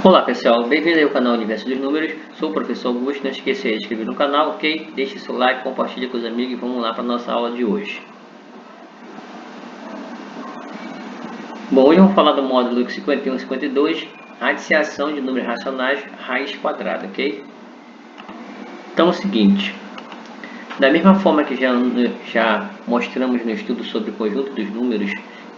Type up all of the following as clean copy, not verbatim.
Olá pessoal, bem-vindo aí ao canal Universo dos Números, sou o professor Augusto, não esqueça de se inscrever no canal, ok? Deixe seu like, compartilhe com os amigos e vamos lá para a nossa aula de hoje. Bom, hoje vamos falar do módulo 51 e 52, radiciação de números racionais, raiz quadrada, ok? Então é o seguinte, da mesma forma que já mostramos no estudo sobre o conjunto dos números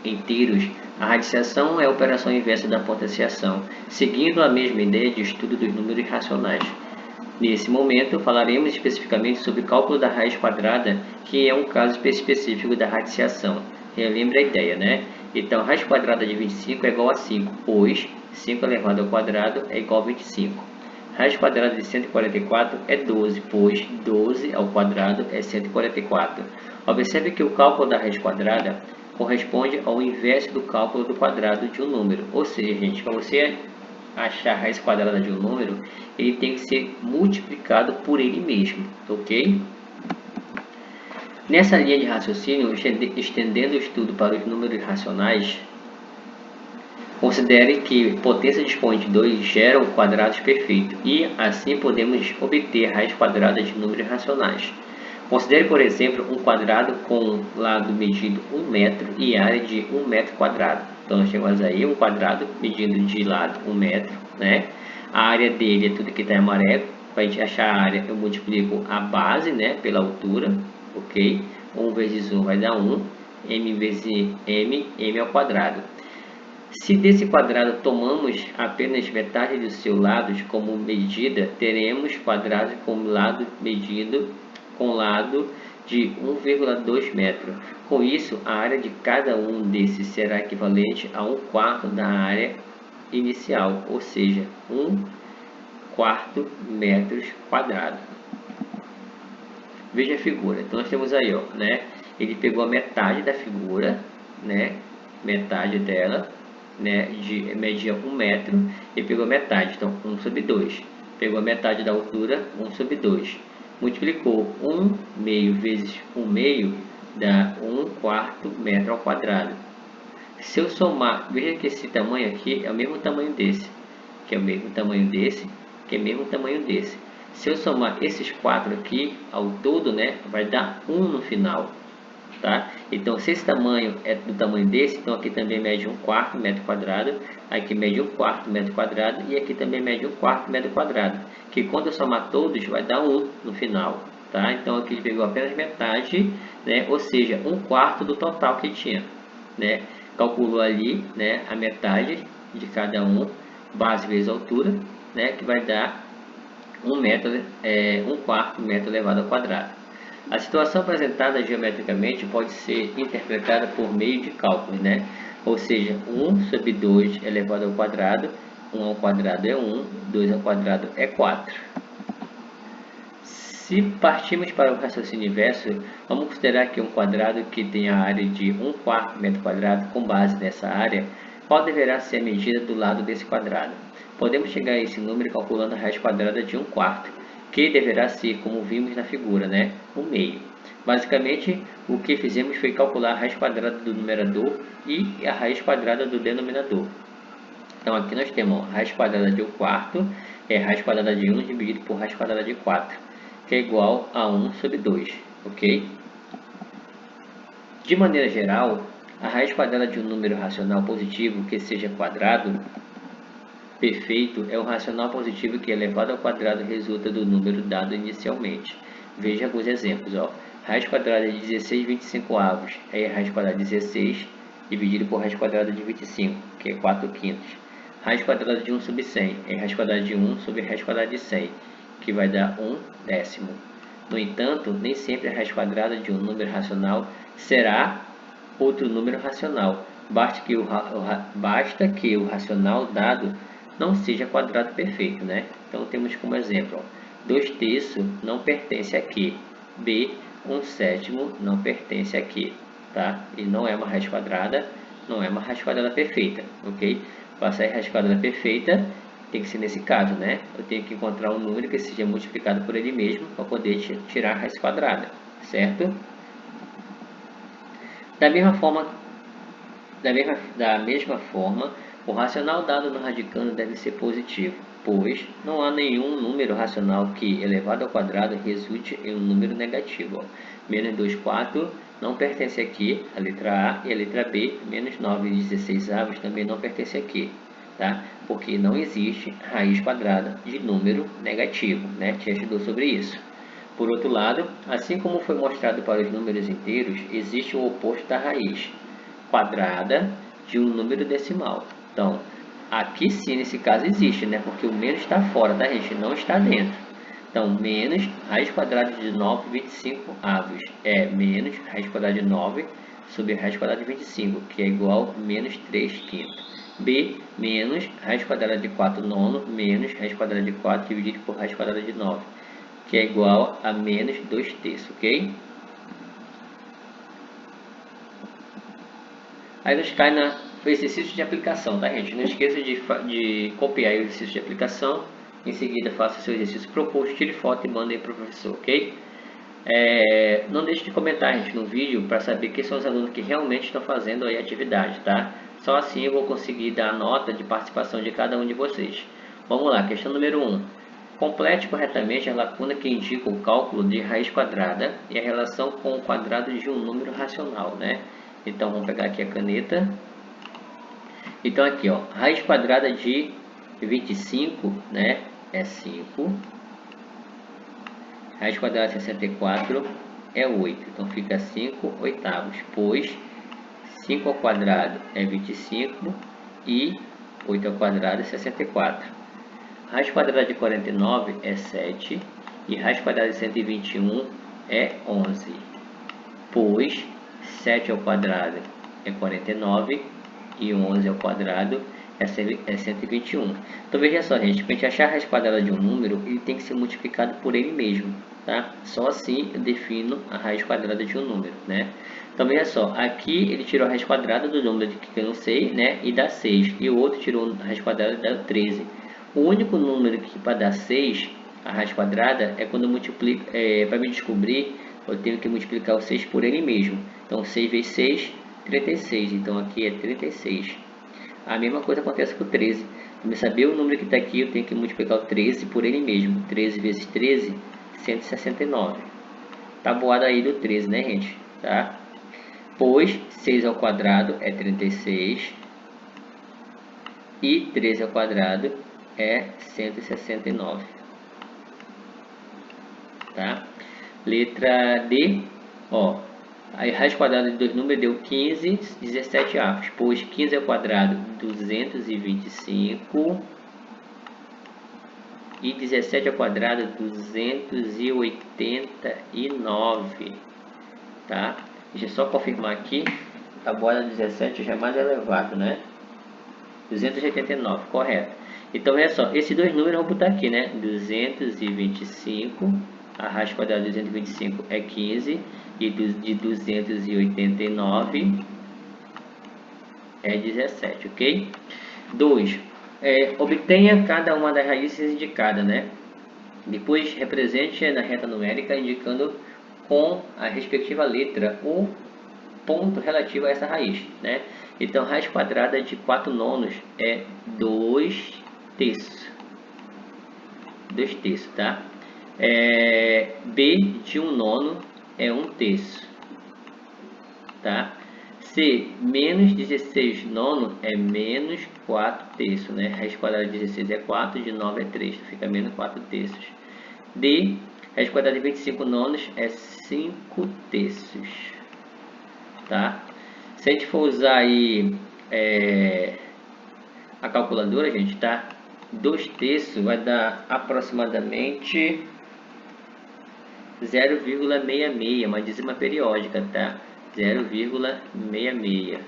inteiros, a radiciação é a operação inversa da potenciação, seguindo a mesma ideia de estudo dos números racionais. Nesse momento, falaremos especificamente sobre o cálculo da raiz quadrada, que é um caso específico da radiciação. Relembre a ideia, né? Então, raiz quadrada de 25 é igual a 5, pois 5 elevado ao quadrado é igual a 25. Raiz quadrada de 144 é 12, pois 12 ao quadrado é 144. Observe que o cálculo da raiz quadrada corresponde ao inverso do cálculo do quadrado de um número. Ou seja, gente, para você achar a raiz quadrada de um número, ele tem que ser multiplicado por ele mesmo, ok? Nessa linha de raciocínio, estendendo o estudo para os números racionais, considere que potência de expoente 2 geram quadrados perfeitos e assim podemos obter a raiz quadrada de números racionais. Considere, por exemplo, um quadrado com lado medido 1 metro e área de 1 metro quadrado. Então, nós temos aí um quadrado medindo de lado 1 metro, né? A área dele é tudo que está em amarelo. Para a gente achar a área, eu multiplico a base, né, pela altura, ok? 1 vezes 1 vai dar 1, m vezes m ao quadrado. Se desse quadrado tomamos apenas metade dos seus lados como medida, teremos quadrado com lado medido com lado de 1,2 metros. Com isso, a área de cada um desses será equivalente a 1/4 da área inicial, ou seja, 1/4 metros quadrados. Veja a figura. Então nós temos aí, ó, né? Ele pegou a metade da figura, né? Metade dela, né? Media 1 metro e pegou metade, então 1 sobre 2. Pegou a metade da altura, 1 sobre 2. Multiplicou 1 meio vezes 1 meio dá 1/4 metro ao quadrado. Se eu somar, veja que esse tamanho aqui é o mesmo tamanho desse, que é o mesmo tamanho desse, que é o mesmo tamanho desse. Se eu somar esses quatro aqui ao todo, né, vai dar 1 no final, tá? Então, se esse tamanho é do tamanho desse, então aqui também mede 1/4 metro quadrado, aqui mede 1/4 metro quadrado e aqui também mede 1/4 metro quadrado, que quando eu somar todos vai dar 1 no final, tá? Então aqui ele pegou apenas metade, né, ou seja, 1/4 do total que tinha, né? Calculou ali, né, a metade de cada um, base vezes altura, né, que vai dar 1/4 metro elevado ao quadrado. A situação apresentada geometricamente pode ser interpretada por meio de cálculos, né? Ou seja, 1 sobre 2 elevado ao quadrado, 1 ao quadrado é 1, 2 ao quadrado é 4. Se partirmos para o raciocínio inverso, vamos considerar que um quadrado que tem a área de 1/4 metro quadrado com base nessa área, qual deverá ser a medida do lado desse quadrado? Podemos chegar a esse número calculando a raiz quadrada de 1/4, que deverá ser, como vimos na figura, né, 1 meio. Basicamente, o que fizemos foi calcular a raiz quadrada do numerador e a raiz quadrada do denominador. Então, aqui nós temos a raiz quadrada de 1/4, é a raiz quadrada de 1 dividido por raiz quadrada de 4, que é igual a 1 sobre 2, ok? De maneira geral, a raiz quadrada de um número racional positivo que seja quadrado perfeito é um racional positivo que elevado ao quadrado resulta do número dado inicialmente. Veja alguns exemplos, ó. Raiz quadrada de 16/25 é a raiz quadrada de 16 dividido por raiz quadrada de 25, que é 4/5. Raiz quadrada de 1 sobre 100 é a raiz quadrada de 1 sobre a raiz quadrada de 100, que vai dar 1/10. No entanto, nem sempre a raiz quadrada de um número racional será outro número racional. Basta que o racional dado não seja quadrado perfeito, né? Então temos como exemplo, 2/3 não pertence a Q, B, 1/7 não pertence a Q, tá? E não é uma raiz quadrada, não é uma raiz quadrada perfeita, ok? Para sair raiz quadrada perfeita, tem que ser nesse caso, né? Eu tenho que encontrar um número que seja multiplicado por ele mesmo para poder tirar a raiz quadrada, certo? Da mesma forma Da mesma forma, o racional dado no radicando deve ser positivo, pois não há nenhum número racional que, elevado ao quadrado, resulte em um número negativo. Ó. Menos 2 quartos não pertence aqui, a letra A, e a letra B, menos 9 16 avos também não pertence aqui, tá? Porque não existe raiz quadrada de número negativo, né? Te ajudou sobre isso. Por outro lado, assim como foi mostrado para os números inteiros, existe o oposto da raiz quadrada de um número decimal. Então, aqui sim, nesse caso, existe, né? Porque o menos está fora, tá, gente? Não está dentro. Então, menos raiz quadrada de 9, 25 avos é menos raiz quadrada de 9 sobre raiz quadrada de 25, que é igual a menos 3 quintos. B, menos raiz quadrada de 4 nono, menos raiz quadrada de 4 dividido por raiz quadrada de 9, que é igual a menos 2 terços, ok? Aí nos cai no exercício de aplicação, tá, gente? Não esqueça de copiar o exercício de aplicação. Em seguida, faça o seu exercício proposto, tire foto e mande para o professor, ok? Não deixe de comentar, gente, no vídeo para saber quem são os alunos que realmente estão fazendo aí a atividade, tá? Só assim eu vou conseguir dar a nota de participação de cada um de vocês. Vamos lá, questão número 1. Complete corretamente a lacuna que indica o cálculo de raiz quadrada e a relação com o quadrado de um número racional, né? Então, vamos pegar aqui a caneta. Então, aqui, ó, raiz quadrada de 25, né, é 5. Raiz quadrada de 64 é 8. Então, fica 5 oitavos, pois 5 ao quadrado é 25 e 8 ao quadrado é 64. Raiz quadrada de 49 é 7 e raiz quadrada de 121 é 11, pois 7 ao quadrado é 49 e 11 ao quadrado é 121. Então veja só, gente, para a gente achar a raiz quadrada de um número, ele tem que ser multiplicado por ele mesmo, tá? Só assim eu defino a raiz quadrada de um número, né? Então veja só, aqui ele tirou a raiz quadrada do número que eu não sei, né? E dá 6, e o outro tirou a raiz quadrada e dá 13. O único número que para dar 6, a raiz quadrada, é quando eu multiplico, para me descobrir, eu tenho que multiplicar o 6 por ele mesmo. Então 6 vezes 6, 36. Então aqui é 36. A mesma coisa acontece com o 13. Para saber o número que está aqui, eu tenho que multiplicar o 13 por ele mesmo. 13 vezes 13, 169. Tabuada aí do 13, né, gente? Tá? Pois 6 ao quadrado é 36 e 13 ao quadrado é 169. Tá? Letra D, ó. A raiz quadrada de dois números deu 15, 17 avos, pois 15 ao quadrado 225 e 17 ao quadrado 289, tá? Deixa eu só confirmar aqui, a tabuada 17 já é mais elevado, né? 289, correto. Então, olha só, esses dois números eu vou botar aqui, né? 225, a raiz quadrada de 225 é 15, e de 289 é 17, ok? 2. Obtenha cada uma das raízes indicadas, né? Depois, represente na reta numérica, indicando com a respectiva letra o ponto relativo a essa raiz, né? Então, raiz quadrada de 4 nonos é 2 terços. 2 terços, tá? B de 1 nono é 1 terço, tá? C, menos 16 nono é menos 4 terços, né? Raiz quadrada de 16 é 4, de 9 é 3, então fica menos 4 terços. D, raiz quadrada de 25 nonos é 5 terços, tá? Se a gente for usar aí a calculadora, gente, tá? 2 terços vai dar aproximadamente 0,66, uma dízima periódica, tá? 0,66,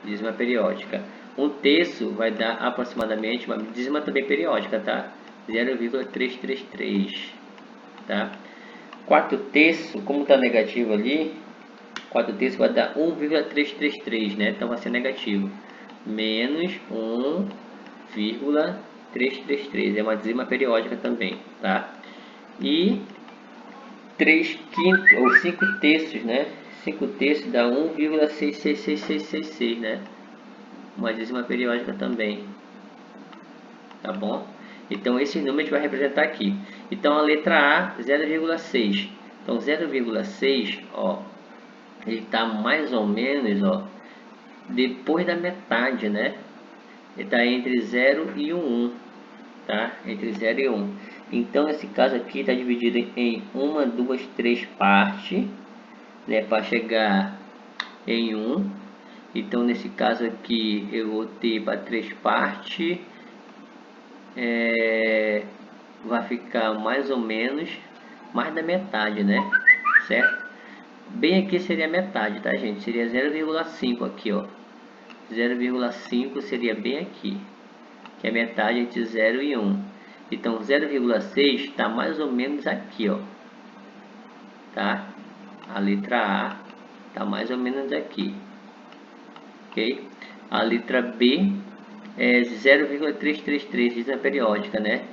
dízima periódica. 1 terço vai dar aproximadamente uma dízima também periódica, tá? 0,333, tá? 4 terços, como está negativo ali, 4 terços vai dar 1,333, né? Então vai ser negativo. Menos 1,333, é uma dízima periódica também, tá? E 3 quintos ou 5 terços, né? 5 terços dá 1,66666, né? Uma dízima periódica também. Tá bom? Então, esse número a gente vai representar aqui. Então, a letra A, 0,6. Então, 0,6, ó, ele está mais ou menos, ó, depois da metade, né? Ele está entre 0 e 1, tá? Entre 0 e 1. Então, nesse caso aqui, está dividido em 1, 2, 3 partes, né? Para chegar em 1. Então, nesse caso aqui, eu vou ter para 3 partes, vai ficar mais ou menos mais da metade, né? Certo? Bem aqui seria metade, tá, gente? Seria 0,5 aqui, ó. 0,5 seria bem aqui, que é metade entre 0 e 1. Então, 0,6 está mais ou menos aqui, ó. Tá? A letra A está mais ou menos aqui. Ok? A letra B é 0,333, dízima periódica, né?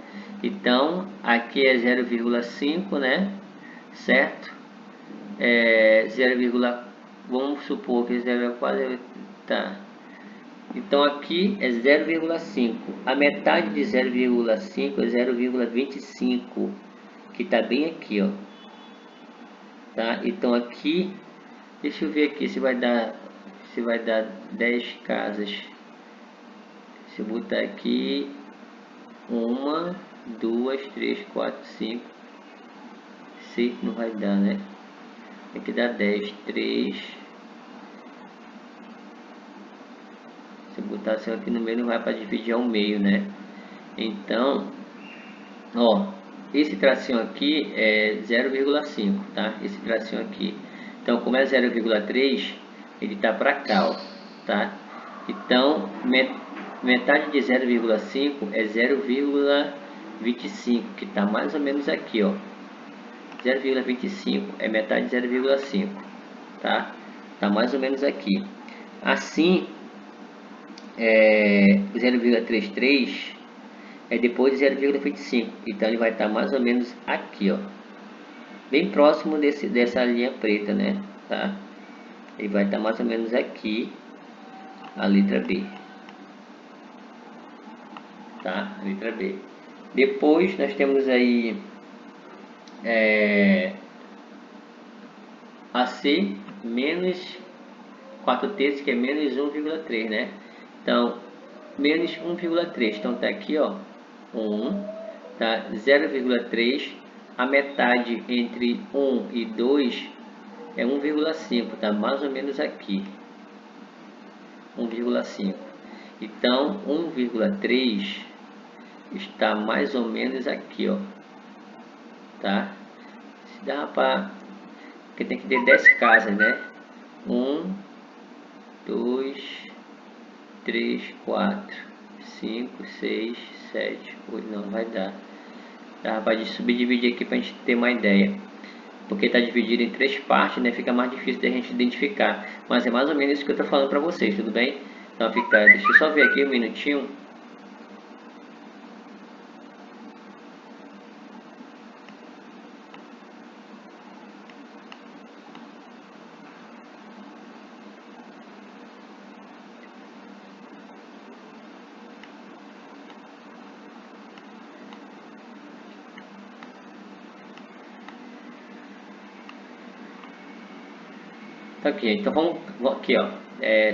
Então, aqui é 0,5, né? Certo? 0, vamos supor que 0,4, tá? Então, aqui é 0,5. A metade de 0,5 é 0,25, que tá bem aqui, ó. Tá? Então, aqui, deixa eu ver aqui se vai dar 10 casas. Se eu botar aqui 1, 2, 3, 4, 5, 6, não vai dar, né? Aqui dá 10, 3. Se eu botar assim aqui no meio, não vai para dividir ao meio, né? Então, ó, esse tracinho aqui é 0,5, tá? Esse tracinho aqui. Então, como é 0,3, ele tá para cá, ó, tá? Então, metade de 0,5 é 0,25, que tá mais ou menos aqui, ó. 0,25 é metade de 0,5, tá? Tá mais ou menos aqui. Assim, 0,33 é depois de 0,25, então ele vai estar mais ou menos aqui, ó, bem próximo dessa linha preta, né? Tá? Ele vai estar mais ou menos aqui, a letra B, tá? A letra B. Depois nós temos aí AC menos 4 terços, que é menos 1,3, né? Então, menos 1,3. Então, tá aqui, ó, 1, tá? 0,3. A metade entre 1 e 2 é 1,5, tá? Mais ou menos aqui. 1,5. Então, 1,3 está mais ou menos aqui, ó. Tá? Se dá para... Porque tem que ter 10 casas, né? 1, 2, 3, 4, 5, 6, 7, 8, não vai dar. Dá para subdividir aqui para a gente ter uma ideia. Porque está dividido em 3 partes, né? Fica mais difícil de a gente identificar. Mas é mais ou menos isso que eu estou falando para vocês, tudo bem? Então fica, deixa eu só ver aqui um minutinho. Tá aqui, então vamos aqui, ó,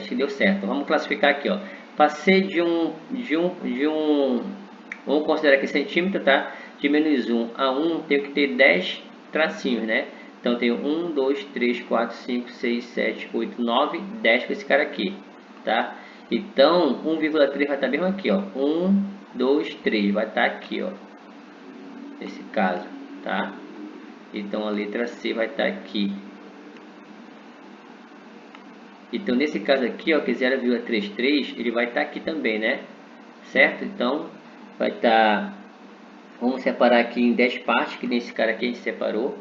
se deu certo. Vamos classificar aqui, ó. Passei vamos considerar aqui centímetro, tá? De menos 1 a 1, tenho que ter 10 tracinhos, né? Então tenho 1, 2, 3, 4, 5, 6, 7, 8, 9, 10 com esse cara aqui, tá? Então 1,3 vai estar bem aqui, ó. 1, 2, 3 vai estar aqui, ó. Nesse caso, tá? Então a letra C vai estar aqui. Então, nesse caso aqui, ó, que é 0,33, ele vai estar aqui também, né? Certo? Então, vai estar... Vamos separar aqui em 10 partes, que nesse cara aqui a gente separou.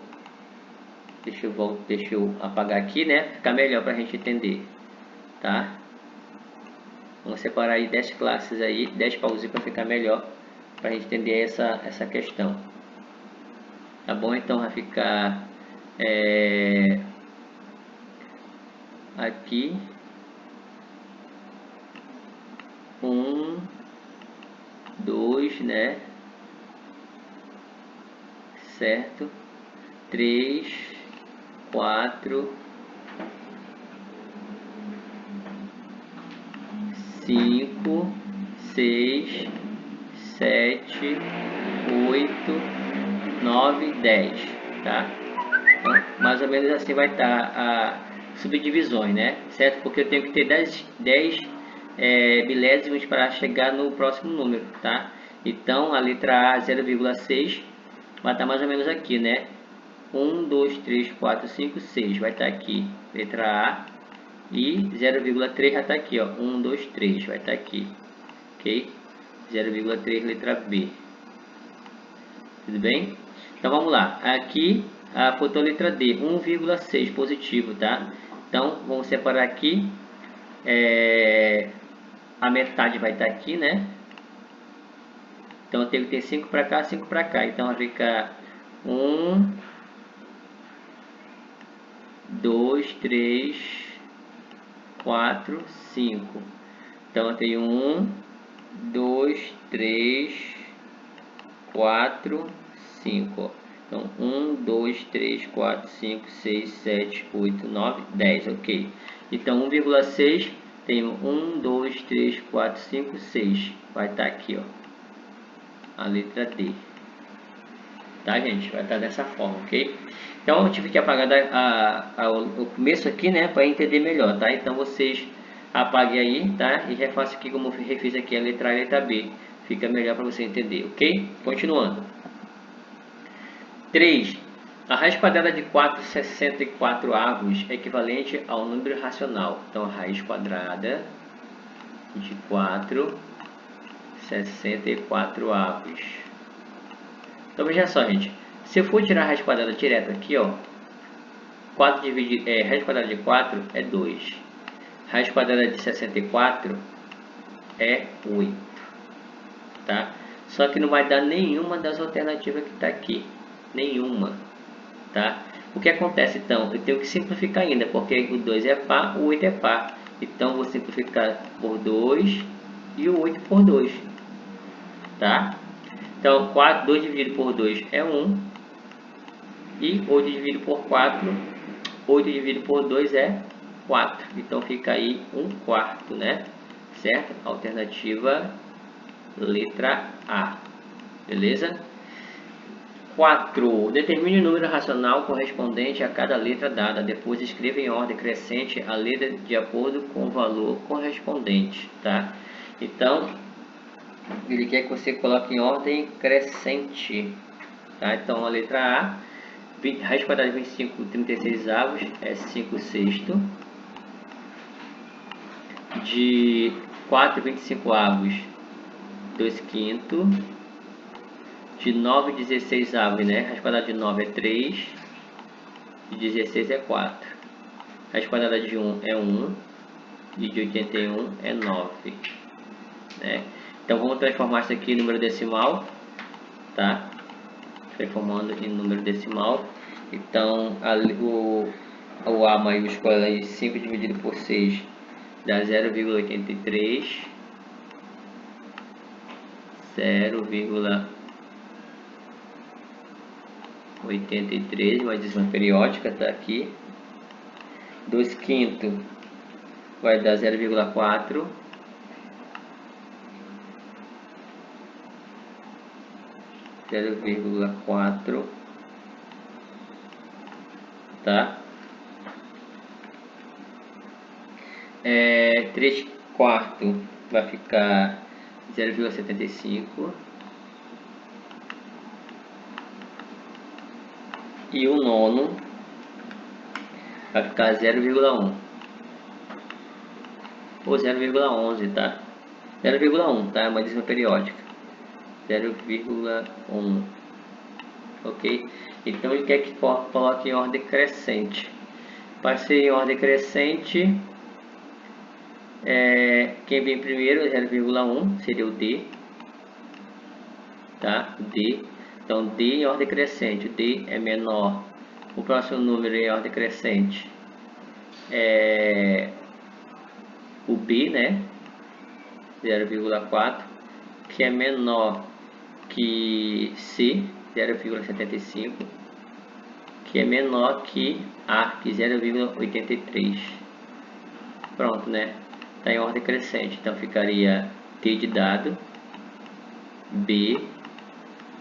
Deixa eu apagar aqui, né? Ficar melhor para a gente entender, tá? Vamos separar aí 10 classes aí, 10 pauzinhos para ficar melhor, para a gente entender essa questão. Tá bom? Então, vai ficar... aqui 1, 2, né? Certo? 3, 4, 5, 6, 7, 8, 9, 10, tá? Então, mais ou menos assim vai estar a subdivisões, né? Certo? Porque eu tenho que ter 10 milésimos para chegar no próximo número, tá? Então, a letra A 0,6 vai estar mais ou menos aqui, né? 1, 2, 3, 4, 5, 6 vai estar aqui, letra A. E 0,3 já está aqui, ó. 1, 2, 3 vai estar aqui, ok? 0,3 letra B. Tudo bem? Então vamos lá. Aqui faltou a letra D, 1,6 positivo, tá? Então vamos separar aqui. A metade vai estar aqui, né? Então eu tenho que ter 5 para cá, 5 para cá. Então vai ficar 1, 2, 3, 4, 5. Então eu tenho 1, 2, 3, 4, 5. Então 1, 2, 3, 4, 5, 6, 7, 8, 9, 10. Ok. Então 1,6 tenho 1, 2, 3, 4, 5, 6. Vai estar aqui, ó. A letra D. Tá, gente? Vai estar dessa forma, ok? Então eu tive que apagar o começo aqui, né? Para entender melhor, tá? Então vocês apaguem aí, tá? E refaça aqui como eu refiz aqui a letra A e a letra B. Fica melhor para você entender, ok? Continuando. 3. A raiz quadrada de 464 avos é equivalente ao número racional. Então, a raiz quadrada de 464 avos. Então, veja só, gente. Se eu for tirar a raiz quadrada direto aqui, ó. Raiz quadrada de 4 é 2. Raiz quadrada de 64 é 8. Tá? Só que não vai dar nenhuma das alternativas que está aqui. Nenhuma. Tá? O que acontece então? Eu tenho que simplificar ainda, porque o 2 é par, o 8 é par. Então vou simplificar por 2 e o 8 por 2. Tá? Então 2 dividido por 2 é 1. E 8 dividido por 4, 8 dividido por 2 é 4. Então fica aí 1/4, né? Certo? Alternativa letra A. Beleza? 4. Determine o número racional correspondente a cada letra dada. Depois escreva em ordem crescente a letra de acordo com o valor correspondente, tá? Então, ele quer que você coloque em ordem crescente, tá? Então, a letra A, raiz quadrada de 25, 36 avos é 5 sexto. De 4, 25 avos, 2 quinto. De 9, 16 avos, né? Raiz quadrada de 9 é 3. De 16 é 4. Raiz quadrada de 1 é 1. E de 81 é 9. Né? Então vamos transformar isso aqui em número decimal. Tá? Transformando em número decimal. Então o A maiúsculo é 5 dividido por 6 dá 0,83. 0,83, uma dízima periódica, tá aqui. 2 quinto vai dar 0,4. 0,4, tá? 3 quarto vai ficar 0,75. E o nono vai ficar 0,1 ou 0,11, tá? 0,1, tá? É uma dízima periódica. 0,1, ok? Então ele quer que coloque em ordem crescente. Para ser em ordem crescente, quem vem primeiro é 0,1, seria o D, tá? D. Então D em ordem crescente, D é menor. O próximo número em ordem crescente o B, né, 0,4, que é menor que C, 0,75, que é menor que A, que 0,83. Pronto, né? Está em ordem crescente, então ficaria T de dado, B,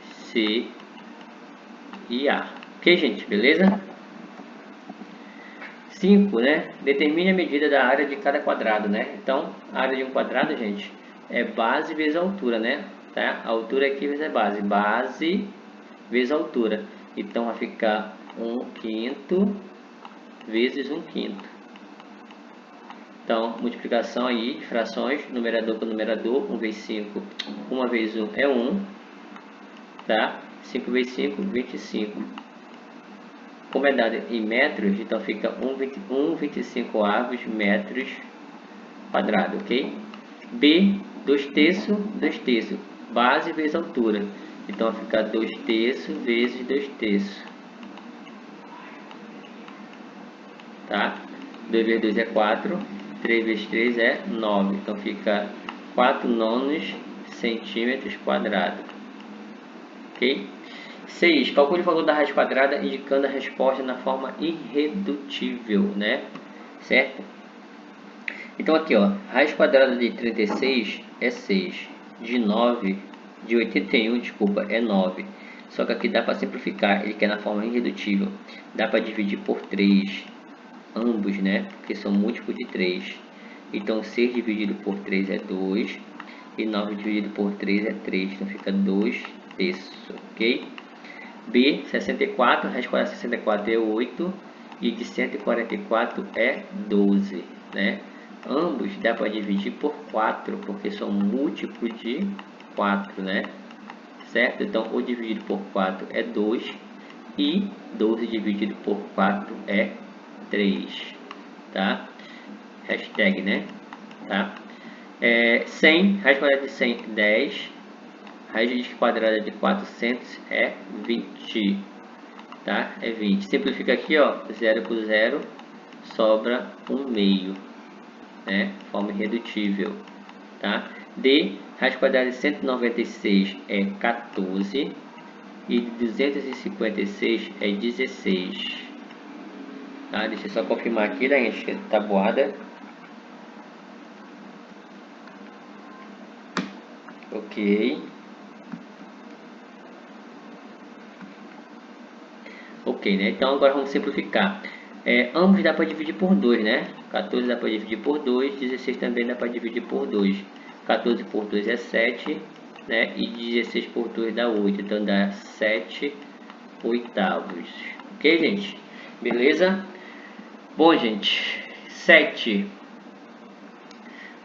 C e A. Ok, gente? Beleza? 5, né? Determine a medida da área de cada quadrado, né? Então, a área de um quadrado, gente, é base vezes a altura, né? Tá? A altura aqui vezes a base. Base vezes a altura. Então, vai ficar 1/5 vezes 1/5. Então, multiplicação aí, frações, numerador com numerador, 1 vezes 5, 1 vezes 1 é 1, tá? 5 vezes 5, 25. Como é dado em metros, então fica 1,25 avos metros quadrado, ok? B, 2/3, 2/3, base vezes altura. Então vai ficar 2/3 vezes 2/3. Tá? 2 vezes 2 é 4, 3 vezes 3 é 9. Então fica 4/9 centímetros quadrados. Ok? 6. Calcule o valor da raiz quadrada indicando a resposta na forma irredutível, né? Certo? Então aqui, ó, raiz quadrada de 36 é 6. De 81, desculpa, é 9. Só que aqui dá para simplificar, ele quer na forma irredutível. Dá para dividir por 3, ambos, né? Porque são múltiplos de 3. Então 6 dividido por 3 é 2. E 9 dividido por 3 é 3. Então fica 2/3, ok? B, 64, raiz quadrada de 64 é 8 e de 144 é 12, né? Ambos dá para dividir por 4, porque são múltiplos de 4, né? Certo? Então, o dividido por 4 é 2 e 12 dividido por 4 é 3, tá? Hashtag, né? Tá? 100, raiz quadrada de 100, 10. Raiz quadrada de 400 é 20, tá? É 20. Simplifica aqui, ó, 0 por 0, sobra 1/2, né? Forma irredutível, tá? D, raiz quadrada de 196 é 14 e de 256 é 16, tá? Deixa eu só confirmar aqui, né, gente, tabuada. Ok. Ok, né? Então agora vamos simplificar. Ambos dá para dividir por 2, né? 14 dá para dividir por 2, 16 também dá para dividir por 2. 14 por 2 é 7, né? E 16 por 2 dá 8, então dá 7/8. Ok, gente? Beleza? Bom, gente, 7.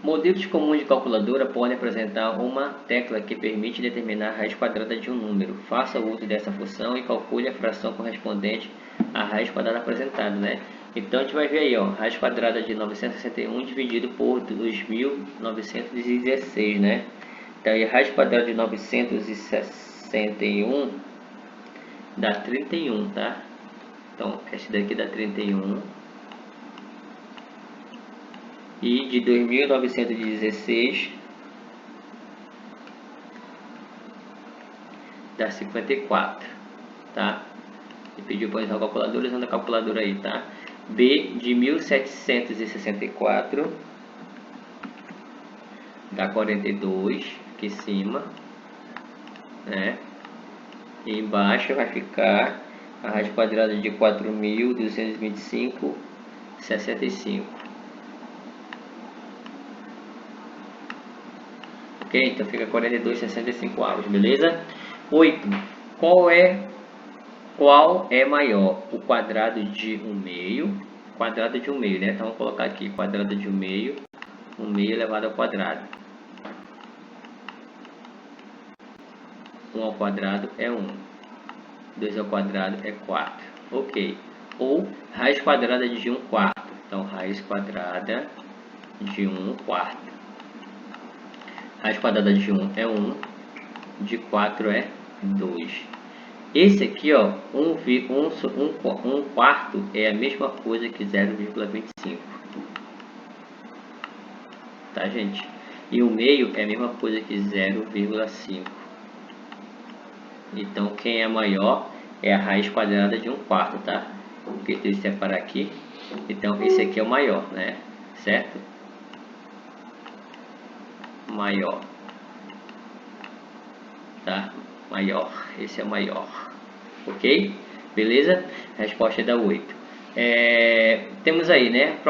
Modelos comuns de calculadora podem apresentar uma tecla que permite determinar a raiz quadrada de um número. Faça o uso dessa função e calcule a fração correspondente à raiz quadrada apresentada, né? Então a gente vai ver aí, ó, raiz quadrada de 961 dividido por 2.916, né? Então a raiz quadrada de 961 dá 31, tá? Então esse daqui dá 31. E de 2.916 dá 54, tá? E pediu para usar a calculadora, usando a calculadora aí, tá? B de 1.764 dá 42 aqui em cima, né? E embaixo vai ficar a raiz quadrada de 4.225, 65. Ok? Então fica 42,65 avos, beleza? 8. Qual é maior? O quadrado de 1/2. Quadrado de 1/2, né? Então vamos colocar aqui quadrado de 1/2. 1/2 elevado ao quadrado. 1 ao quadrado é 1. 2 ao quadrado é 4. Ok. Ou raiz quadrada de 1/4. Então raiz quadrada de 1/4. Raiz quadrada de 1 é 1, de 4 é 2. Esse aqui, ó, um quarto é a mesma coisa que 0,25. Tá, gente? E o meio é a mesma coisa que 0,5. Então, quem é maior é a raiz quadrada de um quarto, tá? Porque tem que separar aqui. Então, esse aqui é o maior, né? Certo? Maior. Tá? Maior. Esse é o maior. Ok? Beleza? A resposta é da 8. Temos aí, né?